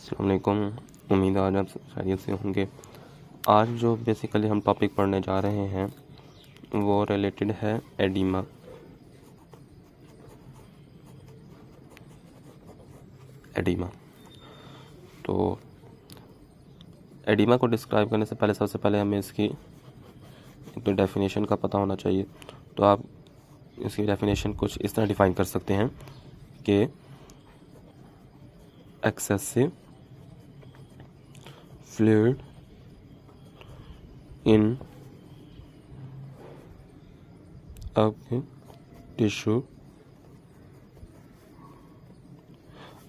अस्सलाम वालेकुम। उम्मीद है आज आप खैरियत से होंगे। आज जो बेसिकली हम टॉपिक पढ़ने जा रहे हैं वो रिलेटेड है एडिमा। तो एडिमा को डिस्क्राइब करने से पहले सबसे पहले हमें इसकी एक तो डेफिनेशन का पता होना चाहिए। तो आप इसकी डेफिनेशन कुछ इस तरह डिफाइन कर सकते हैं कि एक्सेसिव फ्लूइड इन आपके टिश्यू,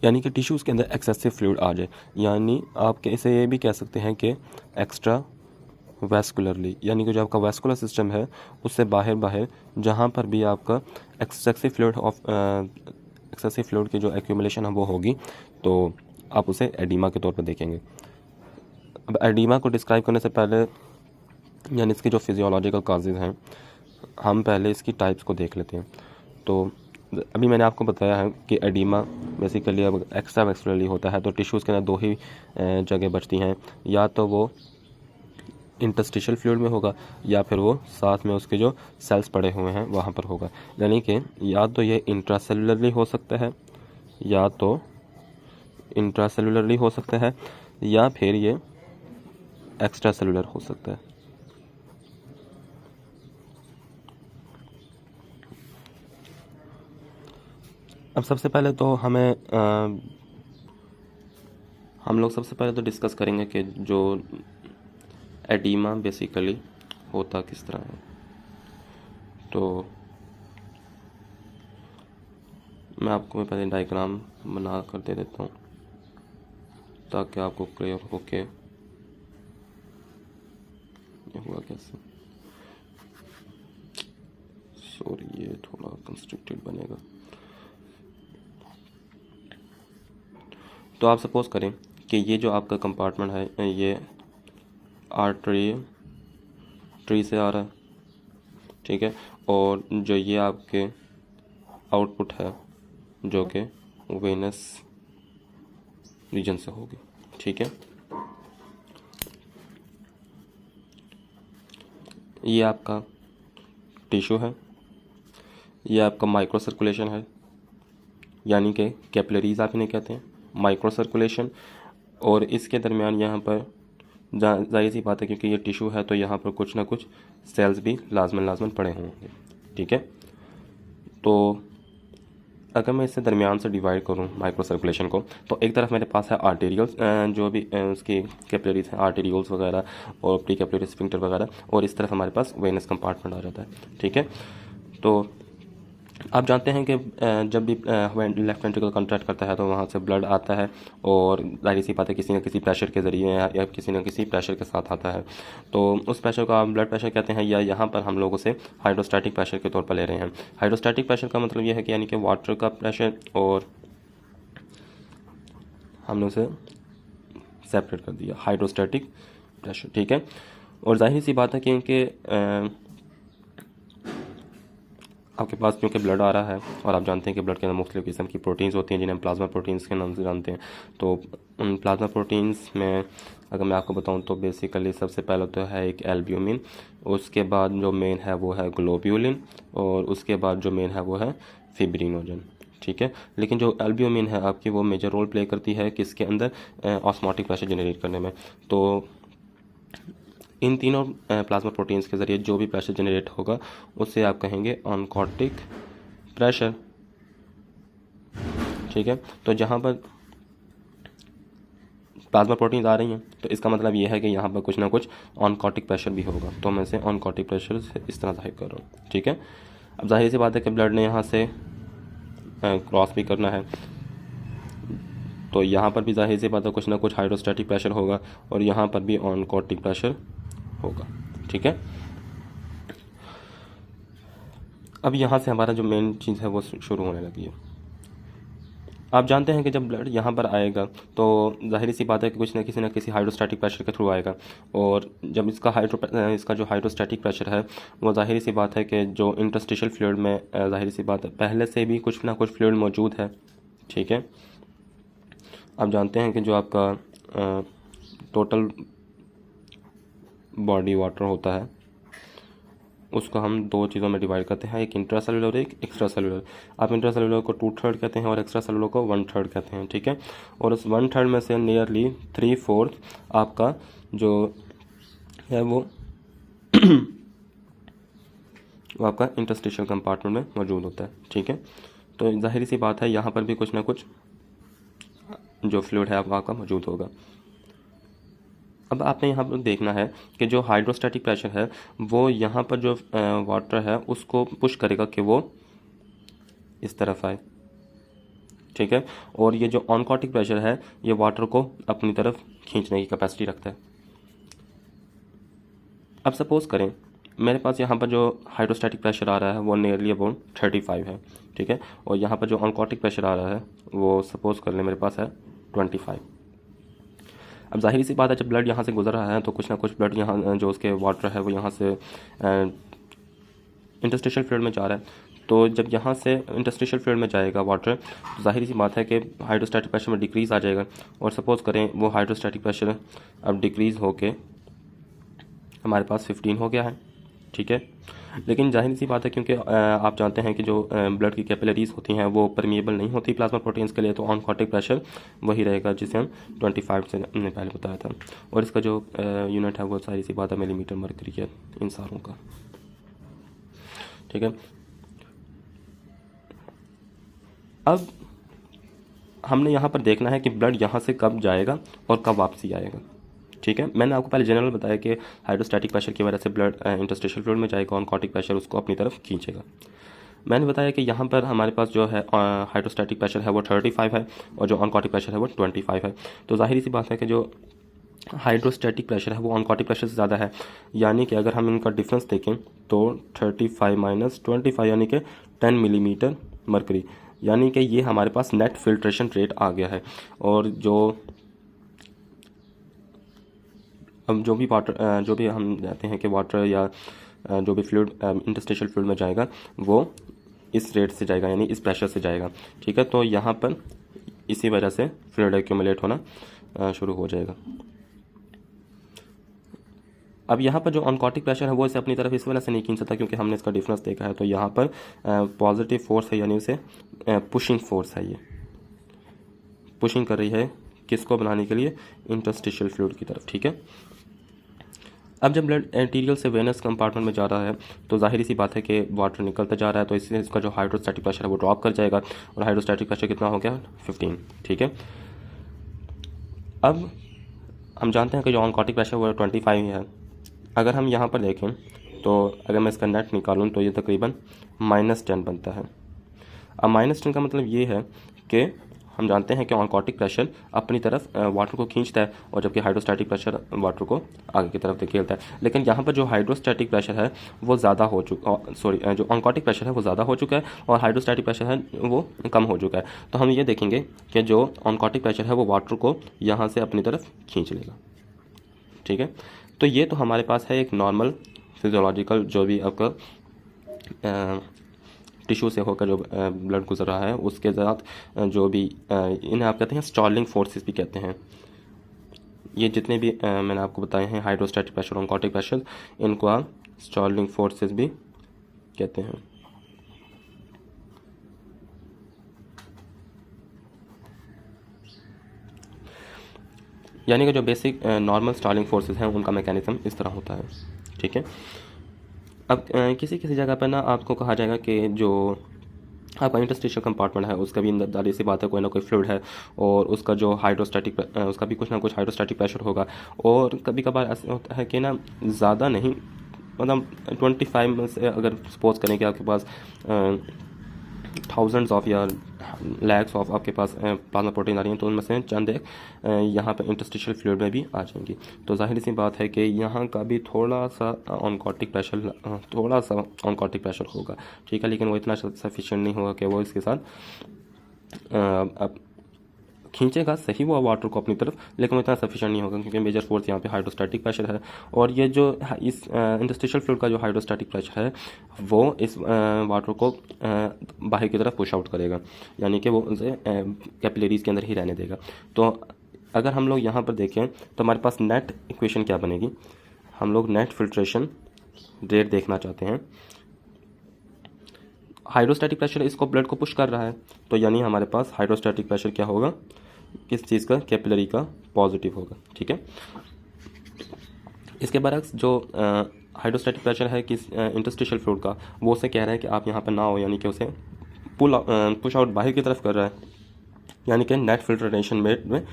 यानी कि टिश्यूज़ के अंदर एक्सेसिव फ्लूइड आ जाए, यानी आप इसे ये भी कह सकते हैं कि एक्स्ट्रा वैस्कुलरली, यानी कि जो आपका वैस्कुलर सिस्टम है उससे बाहर जहाँ पर भी आपका एक्सेसिव फ्लूइड की जो एक्यूमुलेशन है वो होगी तो आप उसे एडिमा के तौर पर देखेंगे। अब एडिमा को डिस्क्राइब करने से पहले यानी इसकी जो फिजियोलॉजिकल काजेज़ हैं हम पहले इसकी टाइप्स को देख लेते हैं। तो अभी मैंने आपको बताया है कि एडिमा बेसिकली अब एक्स्ट्रा वैस्कुलरली होता है, तो टिश्यूज़ के अंदर दो ही जगह बचती हैं, या तो वो इंटरस्टिशियल फ्लूइड में होगा या फिर वो साथ में उसके जो सेल्स पड़े हुए हैं वहाँ पर होगा। यानी कि या तो ये इंट्रासेलुलरली हो सकता है या तो इंट्रासेलुलरली हो सकता है या फिर ये एक्स्ट्रा सेलुलर हो सकता है। अब सबसे पहले तो हम लोग सबसे पहले तो डिस्कस करेंगे कि जो एडिमा बेसिकली होता किस तरह है। तो मैं आपको पहले डायग्राम बना कर दे देता हूँ ताकि आपको क्लियर हो के ये हुआ कैसे। सॉरी, ये थोड़ा कंस्ट्रक्टेड बनेगा। तो आप सपोज करें कि ये जो आपका कंपार्टमेंट है ये ट्री से आ रहा है, ठीक है, और जो ये आपके आउटपुट है जो कि वेनस रीजन से होगी, ठीक है। ये आपका टिश्यू है, ये आपका माइक्रो सर्कुलेशन है, यानी कि कैपिलरीज आप इन्हें कहते हैं, माइक्रो सर्कुलेशन। और इसके दरमियान यहाँ पर जाहिर सी बात है क्योंकि ये टिश्यू है तो यहाँ पर कुछ ना कुछ सेल्स भी लाजमन पड़े होंगे, ठीक है। तो अगर मैं इससे दरमियान से डिवाइड करूँ माइक्रो सर्कुलेशन को, तो एक तरफ मेरे पास है आर्टेरियल्स, जो भी उसकी कैपिलरीज हैं, आर्टेरियल्स वगैरह और प्री कैपिलरी स्फिंक्टर वगैरह, और इस तरफ हमारे पास वेनस कंपार्टमेंट आ जाता है, ठीक है। तो आप जानते हैं कि जब भी लेफ्ट वेंट्रिकल कंट्रैक्ट करता है तो वहाँ से ब्लड आता है और जाहिर सी बात है किसी न किसी प्रेशर के ज़रिए या किसी न किसी प्रेशर के साथ आता है। तो उस प्रेशर को आप ब्लड प्रेशर कहते हैं, या यहाँ पर हम लोग उसे हाइड्रोस्टैटिक प्रेशर के तौर पर ले रहे हैं। हाइड्रोस्टैटिक प्रेशर का मतलब यह है कि यानी कि वाटर का प्रेशर, और हमने उसे सेपरेट कर दिया हाइड्रोस्टैटिक प्रेशर, ठीक है। और जाहिर सी बात है कि आपके पास क्योंकि ब्लड आ रहा है और आप जानते हैं कि ब्लड के अंदर मुख्तलिफ़ किस्म की प्रोटीन्स होती हैं जिन्हें हम प्लाज्मा प्रोटीन्स के नाम से जानते हैं। तो उन प्लाज्मा प्रोटीन्स में अगर मैं आपको बताऊं तो बेसिकली सबसे पहले तो है एक एल्ब्यूमिन, उसके बाद जो मेन है वो है ग्लोब्यूलिन, और उसके बाद जो मेन है वो है फिब्रिनोजन, ठीक है। लेकिन जो एल्ब्यूमिन है आपकी वो मेजर रोल प्ले करती है किसके अंदर, ऑस्मोटिक प्रेशर जनरेट करने में। तो इन तीनों प्लाज्मा प्रोटीन्स के ज़रिए जो भी प्रेशर जनरेट होगा उससे आप कहेंगे ऑनकोटिक प्रेशर, ठीक है। तो जहाँ पर प्लाज्मा प्रोटीन्स आ रही हैं तो इसका मतलब ये है कि यहाँ पर कुछ ना कुछ ऑनकोटिक प्रेशर भी होगा, तो मैं इसे ऑनकोटिक प्रेशर से इस तरह जाहिर कर रहा हूँ, ठीक है। अब जाहिर सी बात है कि ब्लड ने यहाँ से क्रॉस भी करना है, तो यहाँ पर भी जाहिर सी बात है कुछ ना कुछ हाइड्रोस्टैटिक प्रेशर होगा और यहाँ पर भी ऑनकोटिक प्रेशर होगा, ठीक है। अब यहाँ से हमारा जो मेन चीज़ है वो शुरू होने लगी है। आप जानते हैं कि जब ब्लड यहाँ पर आएगा तो जाहिर सी बात है कि कुछ न किसी हाइड्रोस्टैटिक प्रेशर के थ्रू आएगा, और जब इसका जो हाइड्रोस्टैटिक प्रेशर है वो जाहिर सी बात है कि जो इंटरस्टिशियल फ्लूइड में जाहिर सी बात है पहले से भी कुछ ना कुछ फ्लूइड मौजूद है, ठीक है। आप जानते हैं कि जो आपका टोटल बॉडी वाटर होता है उसको हम दो चीज़ों में डिवाइड करते हैं, एक इंट्रा सेलुलर और एक एक्स्ट्रा सेलुलर। आप इंट्रा सेलुलर को 2/3 कहते हैं और एक्स्ट्रा सेलुलर को 1/3 कहते हैं, ठीक है। और उस 1/3 में से नियरली 3/4 आपका जो है वो आपका इंटरस्टिशियल कंपार्टमेंट में मौजूद होता है, ठीक है। तो जाहिर सी बात है यहाँ पर भी कुछ ना कुछ जो फ्लूइड है आपका मौजूद होगा। अब आपने यहाँ पर देखना है कि जो हाइड्रोस्टैटिक प्रेशर है वो यहाँ पर जो वाटर है उसको पुश करेगा कि वो इस तरफ आए, ठीक है। और ये जो ऑनकोटिक प्रेशर है ये वाटर को अपनी तरफ खींचने की कैपेसिटी रखता है। अब सपोज़ करें मेरे पास यहाँ पर जो हाइड्रोस्टैटिक प्रेशर आ रहा है वो नियरली अबाउट 35 है, ठीक है। और यहाँ पर जो ऑनकोटिक प्रेशर आ रहा है वो सपोज़ कर लें मेरे पास है 25। अब जाहिर सी बात है जब ब्लड यहाँ से गुजर रहा है तो कुछ ना कुछ ब्लड यहाँ जो उसके वाटर है वो यहाँ से इंटरस्टिशियल फ्लूइड में जा रहा है। तो जब यहाँ से इंटरस्टिशियल फ्लूइड में जाएगा वाटर तो जाहिर सी बात है कि हाइड्रोस्टैटिक प्रेशर में डिक्रीज़ आ जाएगा। और सपोज़ करें वो हाइड्रोस्टैटिक प्रेशर अब डिक्रीज़ होके हमारे पास 15 हो गया है, ठीक है। लेकिन जाहिर सी बात है क्योंकि आप जानते हैं कि जो ब्लड की कैपिलरीज होती हैं वो परमिएबल नहीं होती प्लाज्मा प्रोटीन्स के लिए, तो ऑनकोटिक प्रेशर वही रहेगा जिसे हम 25 से हमने पहले बताया था। और इसका जो यूनिट है वो सारी सी बात है मिलीमीटर मरकरी है इन सारों का, ठीक है। अब हमने यहाँ पर देखना है कि ब्लड यहाँ से कब जाएगा और कब वापसी आएगा, ठीक है। मैंने आपको पहले जनरल बताया कि हाइड्रोस्टैटिक प्रेशर की वजह से ब्लड इंटरस्टिशियल फ्लूइड में जाएगा, ऑनकोटिक प्रेशर उसको अपनी तरफ खींचेगा। मैंने बताया कि यहाँ पर हमारे पास जो है हाइड्रोस्टैटिक प्रेशर है वो 35 है और जो ऑनकोटिक प्रेशर है वो 25 है। तो जाहिर सी बात है कि जो हाइड्रोस्टैटिक प्रेशर है वो ऑनकोटिक प्रेशर से ज़्यादा है, यानी कि अगर हम इनका डिफरेंस देखें तो 35 माइनस 25 यानी कि 10 मिलीमीटर मरकरी, यानी कि ये हमारे पास नेट फिल्ट्रेशन रेट आ गया है। और जो भी वाटर जो भी हम कहते हैं कि वाटर या जो भी फ्लूइड इंटरस्टिशियल फ्लूइड में जाएगा वो इस रेट से जाएगा, यानी इस प्रेशर से जाएगा, ठीक है। तो यहाँ पर इसी वजह से फ्लूइड एक्यूमुलेट होना शुरू हो जाएगा। अब यहाँ पर जो ऑनकोटिक प्रेशर है वो इसे अपनी तरफ इस वजह से नहीं खींच सकता क्योंकि हमने इसका डिफरेंस देखा है। तो यहाँ पर पॉजिटिव फोर्स है, यानी उसे पुशिंग फोर्स है, ये पुशिंग कर रही है किसको बनाने के लिए, इंटरस्टिशियल फ्लूइड की तरफ, ठीक है। अब जब ब्लड एंटीरियल से वेनस कंपार्टमेंट में जा रहा है तो जाहिर सी बात है कि वाटर निकलता जा रहा है, तो इससे इसका जो हाइड्रोस्टैटिक प्रेशर है वो ड्रॉप कर जाएगा और हाइड्रोस्टैटिक प्रेशर कितना हो गया 15, ठीक है। अब हम जानते हैं कि जो ऑनकोटिक प्रेशर वो 25 है। अगर हम यहाँ पर देखें तो अगर मैं इसका नेट निकालूँ तो ये तकरीबन -10 बनता है। अब -10 का मतलब ये है कि हम जानते हैं कि ऑनकोटिक प्रेशर अपनी तरफ वाटर को खींचता है और जबकि हाइड्रोस्टैटिक प्रेशर वाटर को आगे की तरफ धकेलता है। लेकिन यहाँ पर जो हाइड्रोस्टैटिक प्रेशर है वो ज़्यादा हो चुका, जो ऑनकोटिक प्रेशर है वो ज़्यादा हो चुका है और हाइड्रोस्टैटिक प्रेशर है वो कम हो चुका है। तो हम ये देखेंगे कि जो ऑनकोटिक प्रेशर है वो वाटर को यहाँ से अपनी तरफ खींच लेगा, ठीक है। तो ये तो हमारे पास है एक नॉर्मल फिजियोलॉजिकल जो भी आपका टिश्यू से होकर जो ब्लड गुजर रहा है उसके साथ जो भी इन्हें आप कहते हैं स्टॉलिंग फोर्सेस भी कहते हैं। ये जितने भी मैंने आपको बताए हैं हाइड्रोस्टैटिक प्रेशर, ऑनकोटिक प्रेशर, इनको आप स्टॉलिंग फोर्सेस भी कहते हैं। यानी कि जो बेसिक नॉर्मल स्टॉलिंग फोर्सेस हैं उनका मैकेनिज्म इस तरह होता है, ठीक है। अब किसी किसी जगह पर ना आपको कहा जाएगा कि जो आपका इंटरस्टिशियल कंपार्टमेंट है उसका भी अंदर सी बात है कोई ना कोई फ्लूइड है और उसका जो हाइड्रोस्टैटिक उसका भी कुछ ना कुछ हाइड्रोस्टैटिक प्रेशर होगा। और कभी कभार ऐसा होता है कि ना ज़्यादा नहीं, मतलब 25 में से अगर सपोज करें कि आपके पास थाउजेंड्स ऑफ या लैक्स ऑफ आपके पास प्लाज्मा प्रोटीन आ रही हैं तो उनमें से चंद एक यहाँ पर इंटरस्टिशियल फ्लूइड में भी आ जाएंगी। तो जाहिर सी बात है कि यहाँ का भी थोड़ा सा ऑनकोटिक प्रेशर होगा, ठीक है। लेकिन वो इतना सफिशिएंट नहीं होगा कि वो इसके साथ अब खींचेगा सही वो वाटर को अपनी तरफ, लेकिन वो इतना सफिशिएंट नहीं होगा क्योंकि मेजर फोर्स यहाँ पे हाइड्रोस्टैटिक प्रेशर है। और ये जो इस इंटरस्टिशियल फ्लूइड का जो हाइड्रोस्टैटिक प्रेशर है वो इस वाटर को बाहर की तरफ पुश आउट करेगा, यानी कि वो उसे कैपिलरीज के अंदर ही रहने देगा। तो अगर हम लोग यहाँ पर देखें तो हमारे पास नेट इक्वेशन क्या बनेगी, हम लोग नेट फिल्ट्रेशन रेट देखना चाहते हैं। हाइड्रोस्टैटिक प्रेशर इसको ब्लड को पुश कर रहा है, तो यानी हमारे पास हाइड्रोस्टैटिक प्रेशर क्या होगा, किस चीज़ का, कैपिलरी का पॉजिटिव होगा। ठीक है, इसके बरक्स जो हाइड्रोस्टैटिक प्रेशर है किस इंटरस्टिशियल फ्लूइड का, वो उसे कह रहा है कि आप यहाँ पर ना हो, यानी कि उसे पुश आउट बाहर की तरफ कर रहा है, यानी कि नेट फिल्ट्रेशन रेट में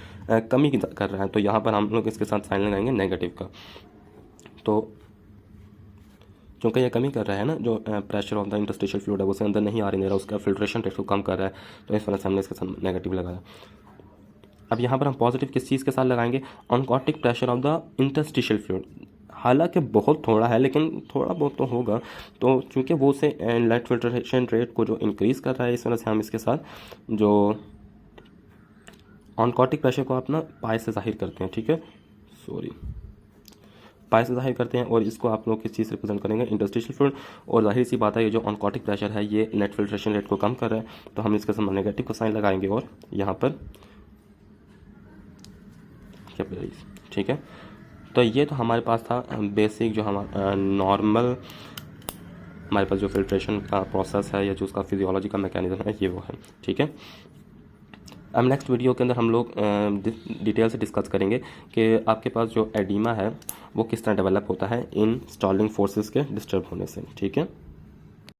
कमी कर रहा है। तो यहाँ पर हम लोग इसके साथ साइन लगाएंगे नेगेटिव का। तो क्योंकि ये कमी कर रहा है ना, जो pressure of the interstitial fluid है वो उसे अंदर नहीं आने दे रहा, उसका फिल्ट्रेशन रेट को कम कर रहा है, तो इस वजह से हमने इसके साथ नेगेटिव लगाया। अब यहाँ पर हम पॉजिटिव किस चीज़ के साथ लगाएंगे, oncotic pressure of the interstitial fluid. हालांकि बहुत थोड़ा है लेकिन थोड़ा बहुत तो होगा, तो चूँकि वो उसे नेट फिल्ट्रेशन रेट को जो इंक्रीज़ कर रहा है, इस वजह से हम इसके साथ जो ऑनकोटिक प्रेशर को अपना पाई से जाहिर करते हैं। ठीक है, पाई से जाहिर करते हैं, और इसको आप लोग किस चीज़ से रिप्रेजेंट करेंगे, इंटरस्टिशियल फ्लूइड। और जाहिर सी बात है, ये जो ऑनकोटिक प्रेशर है ये नेट फिल्ट्रेशन रेट को कम कर रहा है, तो हम इसके साथ नेगेटिव का साइन लगाएंगे और यहाँ पर कैपिलरीज। ठीक है, तो ये तो हमारे पास था बेसिक जो हमारा नॉर्मल हमारे पास जो फिल्ट्रेशन का प्रोसेस है या जो उसका फिजियोलॉजी का मैकेनिज्म है, ये वो है। ठीक है, अब नेक्स्ट वीडियो के अंदर हम लोग डिटेल से डिस्कस करेंगे कि आपके पास जो एडिमा है वो किस तरह डेवलप होता है इन स्टॉलिंग फोर्सेस के डिस्टर्ब होने से। ठीक है।